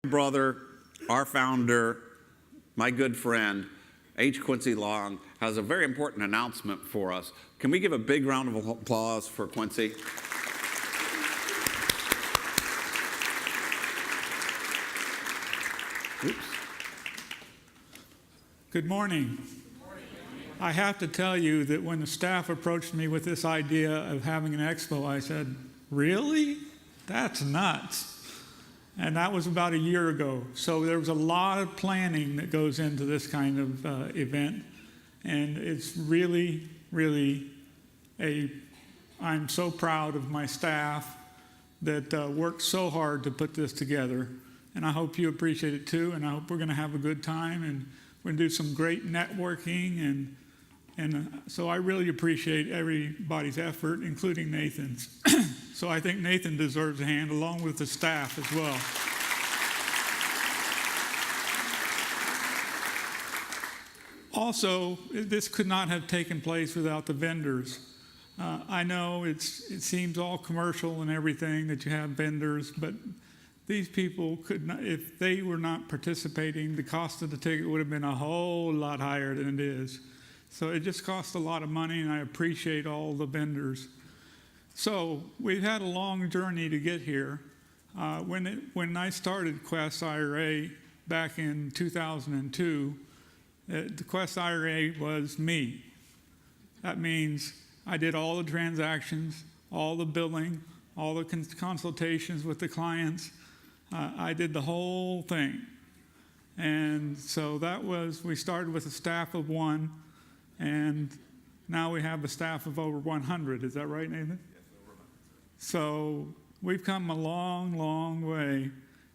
brother, our founder, my good friend, H. Quincy Long, has a very important announcement for us. Can we give a big round of applause for Quincy? Oops. Good morning. I have to tell you that when the staff approached me with this idea of having an expo, I said, really? That's nuts. And that was about a year ago. So there was a lot of planning that goes into this kind of event. And it's really, really I'm so proud of my staff that worked so hard to put this together. And I hope you appreciate it too. And I hope we're going to have a good time. And we're going to do some great networking. And so I really appreciate everybody's effort, including Nathan's. So I think Nathan deserves a hand along with the staff as well. Also, this could not have taken place without the vendors. I know it seems all commercial and everything that you have vendors, but these people could not, if they were not participating, the cost of the ticket would have been a whole lot higher than it is. So it just costs a lot of money, and I appreciate all the vendors. So we've had a long journey to get here. When I started Quest IRA back in 2002, the Quest IRA was me. That means I did all the transactions, all the billing, all the consultations with the clients. I did the whole thing. And so we started with a staff of 1, and now we have a staff of over 100. Is that right, Nathan? Yes, over 100. So we've come a long, long way.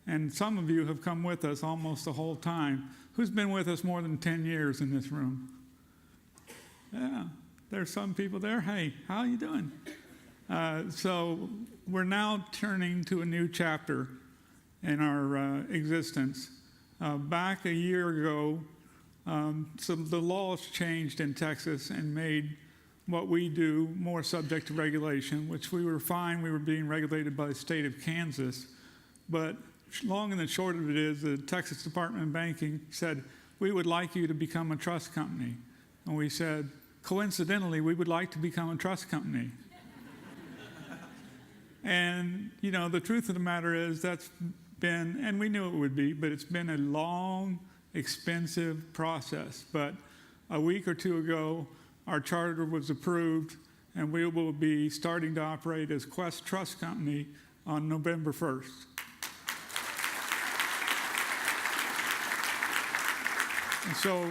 And some of you have come with us almost the whole time. Who's been with us more than 10 years in this room? Yeah, there's some people there. Hey, how are you doing? So we're now turning to a new chapter in our existence. Back a year ago, the laws changed in Texas and made what we do more subject to regulation, which we were fine. We were being regulated by the state of Kansas. But long and the short of it is the Texas Department of Banking said, we would like you to become a trust company. And we said, coincidentally, we would like to become a trust company. And, the truth of the matter is that's been, and we knew it would be, but it's been a long, expensive process. But a week or two ago, our charter was approved, and we will be starting to operate as Quest Trust Company on November 1st. And so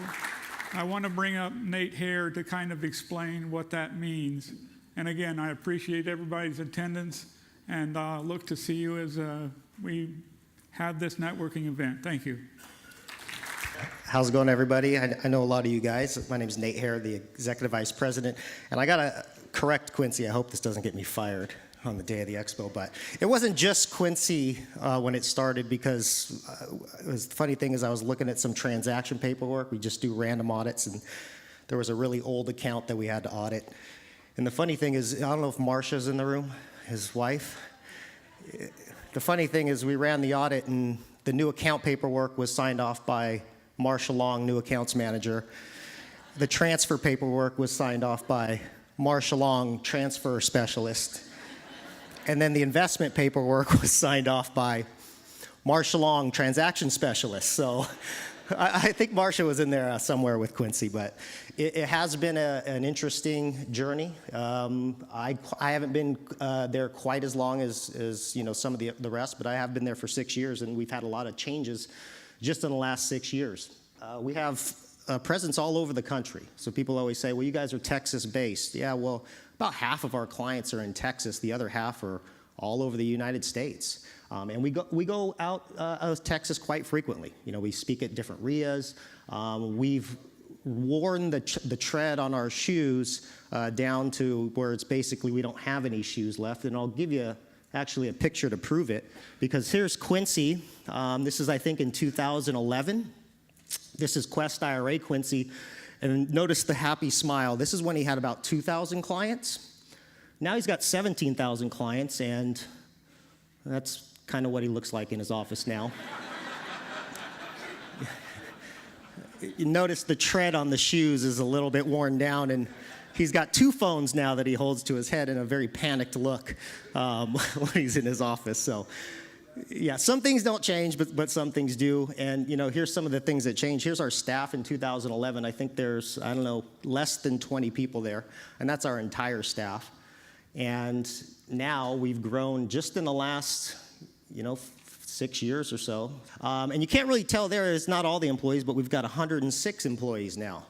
I want to bring up Nate Hare to kind of explain what that means. And again, I appreciate everybody's attendance, and look to see you as we have this networking event. Thank you. How's it going, everybody? I know a lot of you guys. My name is Nate Hare, the Executive Vice President. And I got to correct Quincy. I hope this doesn't get me fired on the day of the expo. But it wasn't just Quincy when it started, because the funny thing is I was looking at some transaction paperwork. We just do random audits, and there was a really old account that we had to audit. And the funny thing is, I don't know if Marcia's in the room, his wife. The funny thing is we ran the audit, and the new account paperwork was signed off by Marcia Long, new accounts manager. The transfer paperwork was signed off by Marcia Long, transfer specialist. And then the investment paperwork was signed off by Marcia Long, transaction specialist. So I think Marcia was in there somewhere with Quincy, but it has been an interesting journey. I haven't been there quite as long as some of the rest, but I have been there for 6 years, and we've had a lot of changes just in the last 6 years. We have a presence all over the country. So people always say, well, you guys are Texas-based. Yeah, well, about half of our clients are in Texas. The other half are all over the United States. And we go out of Texas quite frequently. We speak at different RIAs. We've worn the tread on our shoes down to where it's basically we don't have any shoes left. And I'll give you actually a picture to prove it, because here's Quincy. This is, I think, in 2011. This is Quest IRA Quincy. And notice the happy smile. This is when he had about 2,000 clients. Now he's got 17,000 clients, and that's kind of what he looks like in his office now. you notice the tread on the shoes is a little bit worn down, and he's got 2 phones now that he holds to his head in a very panicked look when he's in his office. So, yeah, some things don't change, but some things do. And, here's some of the things that change. Here's our staff in 2011. I think there's, less than 20 people there, and that's our entire staff. And now we've grown just in the last, 6 years or so. And you can't really tell there, it's not all the employees, but we've got 106 employees now.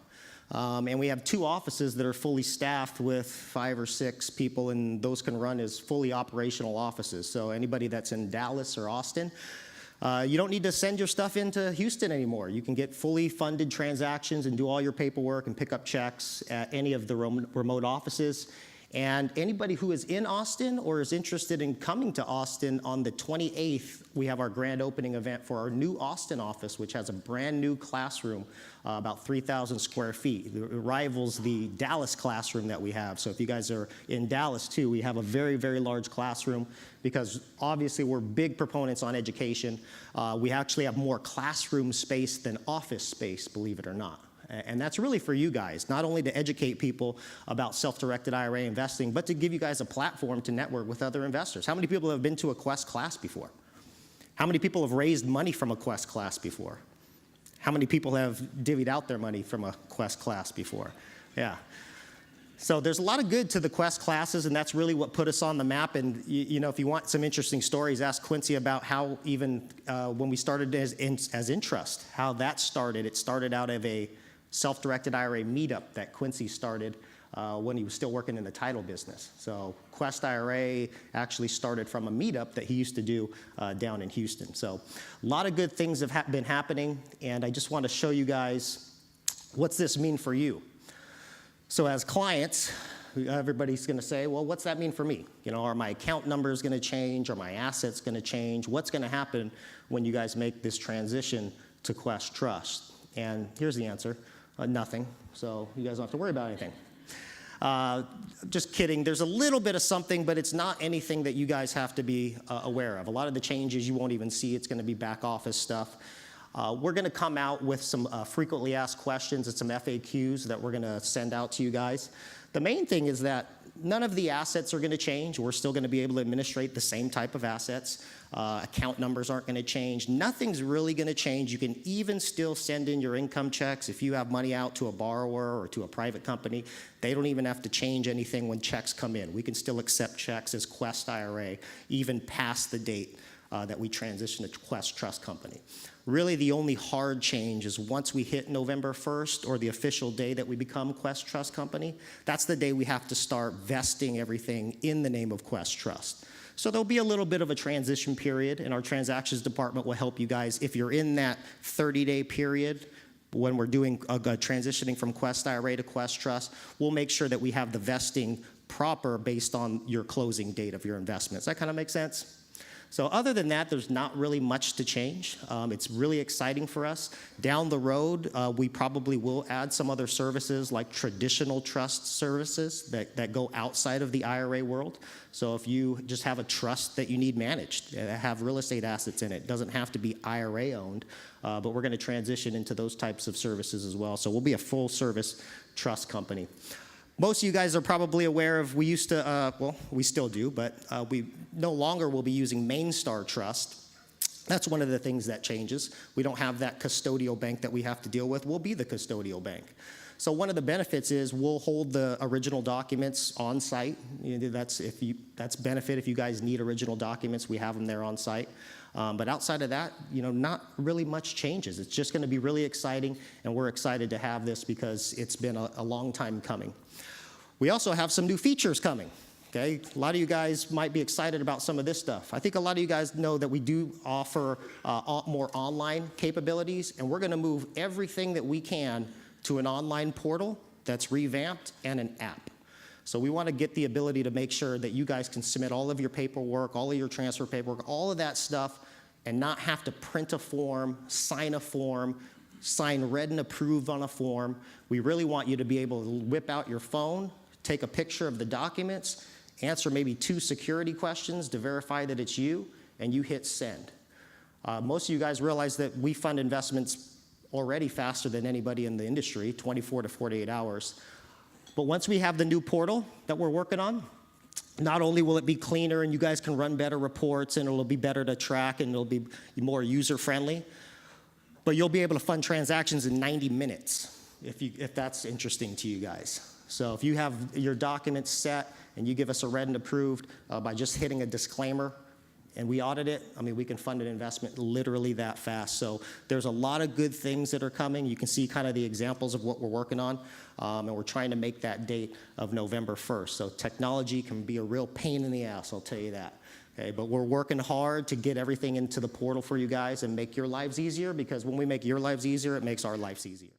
And we have 2 offices that are fully staffed with 5 or 6 people, and those can run as fully operational offices. So anybody that's in Dallas or Austin, you don't need to send your stuff into Houston anymore. You can get fully funded transactions and do all your paperwork and pick up checks at any of the remote offices. And anybody who is in Austin or is interested in coming to Austin, on the 28th, we have our grand opening event for our new Austin office, which has a brand new classroom, about 3,000 square feet. It rivals the Dallas classroom that we have. So if you guys are in Dallas too, we have a very, very large classroom because obviously we're big proponents on education. We actually have more classroom space than office space, believe it or not. And that's really for you guys, not only to educate people about self-directed IRA investing, but to give you guys a platform to network with other investors. How many people have been to a Quest class before? How many people have raised money from a Quest class before? How many people have divvied out their money from a Quest class before? Yeah. So there's a lot of good to the Quest classes, and that's really what put us on the map. And if you want some interesting stories, ask Quincy about how even when we started as Intrust, how that started. It started out of a self-directed IRA meetup that Quincy started when he was still working in the title business. So Quest IRA actually started from a meetup that he used to do down in Houston. So a lot of good things have been happening, and I just want to show you guys what's this mean for you. So as clients, everybody's going to say, well, what's that mean for me? Are my account numbers going to change? Are my assets going to change? What's going to happen when you guys make this transition to Quest Trust? And here's the answer. Nothing. So you guys don't have to worry about anything. Just kidding. There's a little bit of something, but it's not anything that you guys have to be aware of. A lot of the changes you won't even see. It's going to be back office stuff. We're going to come out with some frequently asked questions and some FAQs that we're going to send out to you guys. The main thing is that none of the assets are going to change. We're still going to be able to administrate the same type of assets. Account numbers aren't going to change. Nothing's really going to change. You can even still send in your income checks. If you have money out to a borrower or to a private company, they don't even have to change anything when checks come in. We can still accept checks as Quest IRA, even past the date that we transition to Quest Trust Company. Really, the only hard change is once we hit November 1st, or the official day that we become Quest Trust Company, that's the day we have to start vesting everything in the name of Quest Trust. So there'll be a little bit of a transition period, and our transactions department will help you guys. If you're in that 30-day period, when we're doing transitioning from Quest IRA to Quest Trust, we'll make sure that we have the vesting proper based on your closing date of your investment. Does that kind of make sense? So other than that, there's not really much to change. It's really exciting for us. Down the road, we probably will add some other services like traditional trust services that go outside of the IRA world. So if you just have a trust that you need managed, have real estate assets in it, doesn't have to be IRA owned, but we're going to transition into those types of services as well. So we'll be a full service trust company. Most of you guys are probably aware of, we used to, well, we still do, but we no longer will be using Mainstar Trust. That's one of the things that changes. We don't have that custodial bank that we have to deal with. We'll be the custodial bank. So one of the benefits is we'll hold the original documents on site. That's benefit if you guys need original documents. We have them there on site. But outside of that, not really much changes. It's just going to be really exciting, and we're excited to have this because it's been a long time coming. We also have some new features coming. Okay, a lot of you guys might be excited about some of this stuff. I think a lot of you guys know that we do offer more online capabilities, and we're going to move everything that we can to an online portal that's revamped and an app. So we want to get the ability to make sure that you guys can submit all of your paperwork, all of your transfer paperwork, all of that stuff, and not have to print a form, sign read and approve on a form. We really want you to be able to whip out your phone, take a picture of the documents, answer maybe 2 security questions to verify that it's you, and you hit send. Most of you guys realize that we fund investments already faster than anybody in the industry, 24 to 48 hours. But once we have the new portal that we're working on, not only will it be cleaner and you guys can run better reports and it'll be better to track and it'll be more user-friendly, but you'll be able to fund transactions in 90 minutes if that's interesting to you guys. So if you have your documents set and you give us a read and approved by just hitting a disclaimer and we audit it, I mean, we can fund an investment literally that fast. So there's a lot of good things that are coming. You can see kind of the examples of what we're working on, and we're trying to make that date of November 1st. So technology can be a real pain in the ass, I'll tell you that. Okay, but we're working hard to get everything into the portal for you guys and make your lives easier, because when we make your lives easier, it makes our lives easier.